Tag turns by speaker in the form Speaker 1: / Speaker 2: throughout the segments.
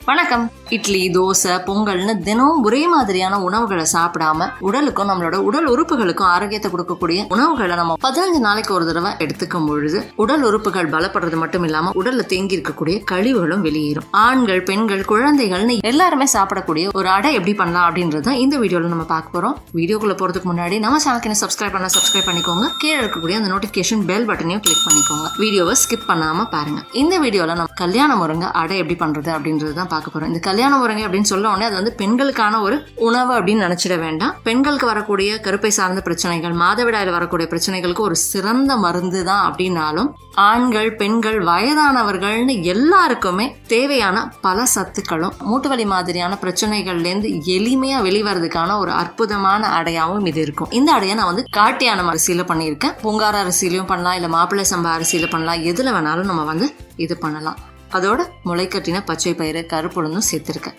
Speaker 1: வணக்கம். இட்லி, தோசை, பொங்கல்னு தினம் ஒரே மாதிரியான உணவுகளை சாப்பிடாம உடலுக்கும் நம்மளோட உடல் உறுப்புகளுக்கும் ஆரோக்கியத்தை கொடுக்கக்கூடிய உணவுகளை நம்ம 15 நாளைக்கு ஒரு தடவை எடுத்துக்கும் பொழுது உடல் உறுப்புகள் பலப்படுறது மட்டும் இல்லாம உடல்ல தேங்கி இருக்கக்கூடிய கழிவுகளும் வெளியேறும். ஆண்கள், பெண்கள், குழந்தைகள்னு எல்லாருமே சாப்பிடக்கூடிய ஒரு அடை எப்படி பண்ணலாம் அப்படின்றத இந்த வீடியோல நம்ம பார்க்க போறோம். வீடியோக்குள்ள போறதுக்கு முன்னாடி நம்ம சேனலுக்கு சப்ஸ்கிரைப் பண்ணிக்கோங்க. கீழே இருக்கக்கூடிய அந்த நோட்டிபிகேஷன் பெல் பட்டனையும் கிளிக் பண்ணிக்கோங்க. வீடியோவை ஸ்கிப் பண்ணாம பாருங்க. இந்த வீடியோல நம்ம கல்யாண முருங்கை அடை எப்படி பண்றது அப்படின்றது தான் பார்க்க போறோம். இந்த கல்யாண முருங்கை அப்படின்னு சொல்ல உடனே அது பெண்களுக்கான ஒரு உணவு அப்படின்னு நினைச்சிட வேண்டாம். பெண்களுக்கு வரக்கூடிய கருப்பை சார்ந்த பிரச்சனைகள், மாதவிடாயில வரக்கூடிய பிரச்சனைகளுக்கு ஒரு சிறந்த மருந்து தான் அப்படின்னாலும் ஆண்கள், பெண்கள், வயதானவர்கள்னு எல்லாருக்குமே தேவையான பல சத்துக்களும் மூட்டு வலி மாதிரியான பிரச்சனைகள்ல இருந்து எளிமையா வெளிவரதுக்கான ஒரு அற்புதமான அடையாவும் இது இருக்கும். இந்த அடையை நான் காட்டியான அரிசியில பண்ணியிருக்கேன். பொங்கார அரிசியிலையும் பண்ணலாம், இல்ல மாப்பிள்ளை சம்பா அரிசியில பண்ணலாம். எதுல வேணாலும் நம்ம இது பண்ணலாம். அதோட முளைக்கட்டின பச்சை பயிறு, கருப்புளுந்தும் சேர்த்திருக்கேன்.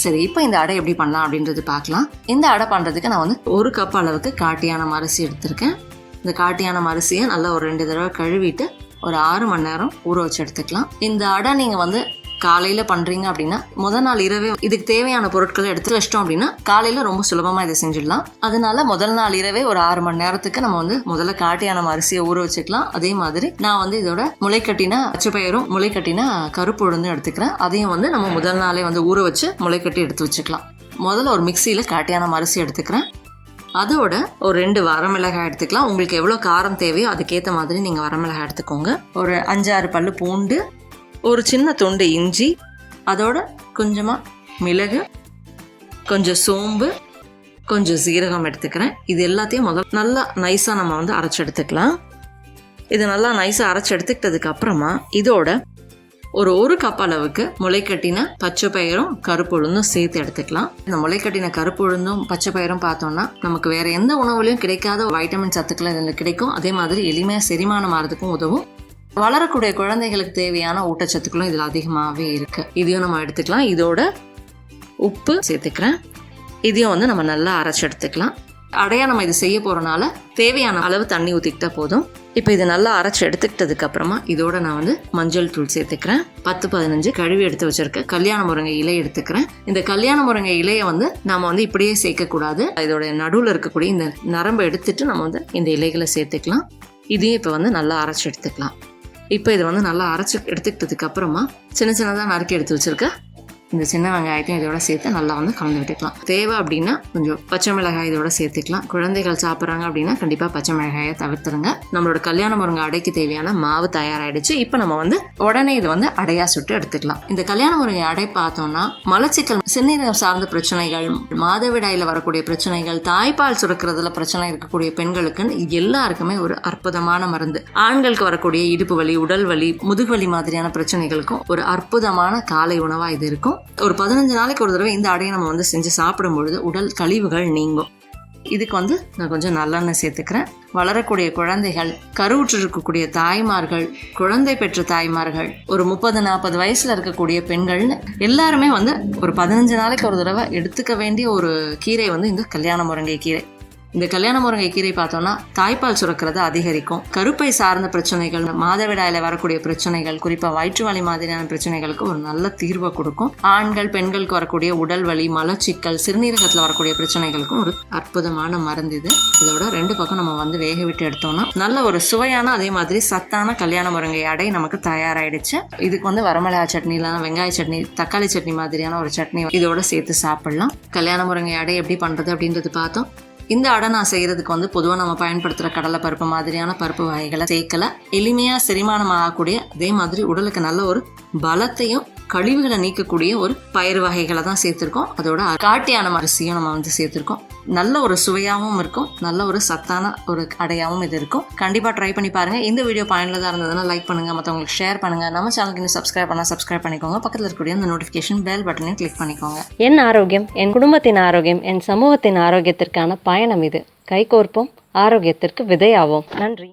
Speaker 1: சரி, இப்போ இந்த அடை எப்படி பண்ணலாம் அப்படின்றது பார்க்கலாம். இந்த அடை பண்றதுக்கு நான் 1 கப் அளவுக்கு காட்டியானம் அரிசி எடுத்திருக்கேன். இந்த காட்டியானம் அரிசியை நல்லா ஒரு 2 தடவை கழுவிட்டு ஒரு 6 மணி நேரம் ஊற வச்சு எடுத்துக்கலாம். இந்த அடை நீங்க காலையில பண்றீங்க அப்படின்னா முதல் நாள் இரவே இதுக்கு தேவையான பொருட்களை எடுத்து வச்சிட்டோம் அப்படின்னா காலையில ரொம்ப சுலபமா இதை செஞ்சிடலாம். அதனால முதல் நாள் இரவே ஒரு 6 மணி நேரத்துக்கு நம்ம முதல்ல காட்டியான அரிசியை ஊற வச்சுக்கலாம். அதே மாதிரி நான் இதோட முளைக்கட்டின பச்சைப்பயிரும் முளைக்கட்டின கருப்பு உளுந்தும் எடுத்துக்கிறேன். அதையும் நம்ம முதல் நாளே ஊற வச்சு முளைக்கட்டி எடுத்து வச்சுக்கலாம். முதல்ல ஒரு மிக்சியில காட்டியான அரிசி எடுத்துக்கிறேன். அதோட ஒரு 2 வரமிளகாய் எடுத்துக்கலாம். உங்களுக்கு எவ்வளோ காரம் தேவையோ அதுக்கேற்ற மாதிரி நீங்கள் வரமிளகாய் எடுத்துக்கோங்க. ஒரு 5-6 பல்லு பூண்டு, ஒரு சின்ன துண்டு இஞ்சி, அதோட கொஞ்சமாக மிளகு, கொஞ்சம் சோம்பு, கொஞ்சம் சீரகம் எடுத்துக்கிறேன். இது எல்லாத்தையும் முதல்ல நல்லா நைஸாக நம்ம அரைச்சி எடுத்துக்கலாம். இது நல்லா நைஸாக அரைச்சி எடுத்துக்கிட்டதுக்கு அப்புறமா இதோட ஒரு கப் அளவுக்கு முளைக்கட்டின பச்சை பயிரும் கருப்பு உளுந்தும் சேர்த்து எடுத்துக்கலாம். இந்த முளைக்கட்டின கருப்பு உளுந்தும் பச்சை பயிரும் பார்த்தோம்னா நமக்கு வேற எந்த உணவுலையும் கிடைக்காத வைட்டமின் சத்துக்கள் இதில் கிடைக்கும். அதே மாதிரி எளிமையாக செரிமானம் ஆகிறதுக்கும் உதவும். வளரக்கூடிய குழந்தைகளுக்கு தேவையான ஊட்டச்சத்துக்களும் இதில் அதிகமாகவே இருக்கு. இதையும் நம்ம எடுத்துக்கலாம். இதோட உப்பு சேர்த்துக்கிறேன். இதையும் நம்ம நல்லா அரைச்சி எடுத்துக்கலாம். அடையா நம்ம இது செய்ய போறனால தேவையான அளவு தண்ணி ஊற்றிக்கிட்டா போதும். இப்போ இது நல்லா அரைச்சி எடுத்துக்கிட்டதுக்கு அப்புறமா இதோட நான் மஞ்சள் தூள் சேர்த்துக்கிறேன். 10-15 கழுவி எடுத்து வச்சிருக்க கல்யாண முருங்கை இலை எடுத்துக்கிறேன். இந்த கல்யாண முருங்கை இலையை நாம இப்படியே சேர்க்கக்கூடாது. இதோட நடுவில் இருக்கக்கூடிய இந்த நரம்பை எடுத்துட்டு நம்ம இந்த இலைகளை சேர்த்துக்கலாம். இதையும் இப்போ நல்லா அரைச்சி எடுத்துக்கலாம். இப்போ இது நல்லா அரைச்சி எடுத்துக்கிட்டதுக்கு அப்புறமா சின்னதாக நறுக்கி எடுத்து வச்சிருக்க இந்த சின்ன வெங்காயத்தையும் இதோட சேர்த்து நல்லா கலந்து விட்டுக்கலாம். தேவை அப்படின்னா கொஞ்சம் பச்சை மிளகாய் இதோட சேர்த்துக்கலாம். குழந்தைகள் சாப்பிட்றாங்க அப்படின்னா கண்டிப்பாக பச்சை மிளகாயை தவிர்த்துருங்க. நம்மளோட கல்யாண முருங்கை அடைக்கு தேவையான மாவு தயாராகிடுச்சு. இப்போ நம்ம உடனே இது அடையா சுட்டு எடுத்துக்கலாம். இந்த கல்யாண முருங்கை அடை பார்த்தோம்னா மலச்சிக்கல், சிறுநீரகம் சார்ந்த பிரச்சனைகள், மாதவிடாயில வரக்கூடிய பிரச்சனைகள், தாய்ப்பால் சுரக்கிறதுல பிரச்சனை இருக்கக்கூடிய பெண்களுக்கு எல்லாருக்குமே ஒரு அற்புதமான மருந்து. ஆண்களுக்கு வரக்கூடிய இடுப்பு வலி, உடல் வலி, முதுகுவலி மாதிரியான பிரச்சனைகளுக்கும் ஒரு அற்புதமான காலை உணவா இது இருக்கும். ஒரு 15 நாளைக்கு ஒரு தடவை இந்த அடையை நம்ம செஞ்சு சாப்பிடும் பொழுது உடல் கழிவுகள் நீங்கும். இதுக்கு நான் கொஞ்சம் நல்லெண்ணெய் சேர்த்துக்கிறேன். வளரக்கூடிய குழந்தைகள், கருவுற்று இருக்கக்கூடிய தாய்மார்கள், குழந்தை பெற்ற தாய்மார்கள், ஒரு 30-40 வயசுல இருக்கக்கூடிய பெண்கள் எல்லாருமே ஒரு 15 நாளைக்கு ஒரு தடவை எடுத்துக்க வேண்டிய ஒரு கீரை இந்த கல்யாண முருங்கை கீரை. இந்த கல்யாண முருங்கை கீரை பார்த்தோம்னா தாய்ப்பால் சுரக்கிறத அதிகரிக்கும். கருப்பை சார்ந்த பிரச்சனைகள், மாதவிடாயில வரக்கூடிய பிரச்சனைகள், குறிப்பா வயிற்று வலி மாதிரியான பிரச்சனைகளுக்கு ஒரு நல்ல தீர்வை கொடுக்கும். ஆண்கள், பெண்களுக்கு வரக்கூடிய உடல் வலி, மலச்சிக்கல், சிறுநீரகத்துல வரக்கூடிய பிரச்சனைகளுக்கும் ஒரு அற்புதமான மருந்து இது. இதோட 2 பக்கம் நம்ம வேக விட்டு எடுத்தோம்னா நல்ல ஒரு சுவையான, அதே மாதிரி சத்தான கல்யாண முருங்கை அடை நமக்கு தயாராயிடுச்சு. இதுக்கு வரமிளகா சட்னி, இல்லைன்னா வெங்காய சட்னி, தக்காளி சட்னி மாதிரியான ஒரு சட்னி இதோட சேர்த்து சாப்பிடலாம். கல்யாண முருங்கை அடை எப்படி பண்றது அப்படின்றது பார்த்தோம். இந்த அடை நான் செய்யறதுக்கு பொதுவாக நம்ம பயன்படுத்துகிற கடலை பருப்பு மாதிரியான பருப்பு வகைகளை சேர்க்கல. எளிமையாக செரிமானம் ஆகக்கூடிய, அதே மாதிரி உடலுக்கு நல்ல ஒரு பலத்தையும் கழிவுகளை நீக்கக்கூடிய ஒரு பயிர் வகைகளை தான் சேர்த்துருக்கோம். அதோட காட்டியான அரிசியும் நம்ம சேர்த்துருக்கோம். நல்ல ஒரு சுவையாகவும் இருக்கும், நல்ல ஒரு சத்தான ஒரு அடையாகவும் இது இருக்கும். கண்டிப்பாக ட்ரை பண்ணி பாருங்க. இந்த வீடியோ பயனுள்ளதாக இருந்ததுன்னா லைக் பண்ணுங்க, மற்றவங்களுக்கு ஷேர் பண்ணுங்க. நம்ம சேனலுக்கு இன்னும் சப்ஸ்கிரைப் பண்ணிக்கோங்க. பக்கத்தில் இருக்கக்கூடிய அந்த நோட்டிஃபிகேஷன் பெல் பட்டனையும் கிளிக் பண்ணிக்கோங்க.
Speaker 2: என் ஆரோக்கியம், என் குடும்பத்தின் ஆரோக்கியம், என் சமூகத்தின் ஆரோக்கியத்திற்கான பயணம் இது. கைகோர்ப்போம், ஆரோக்கியத்திற்கு விதையாவோம். நன்றி.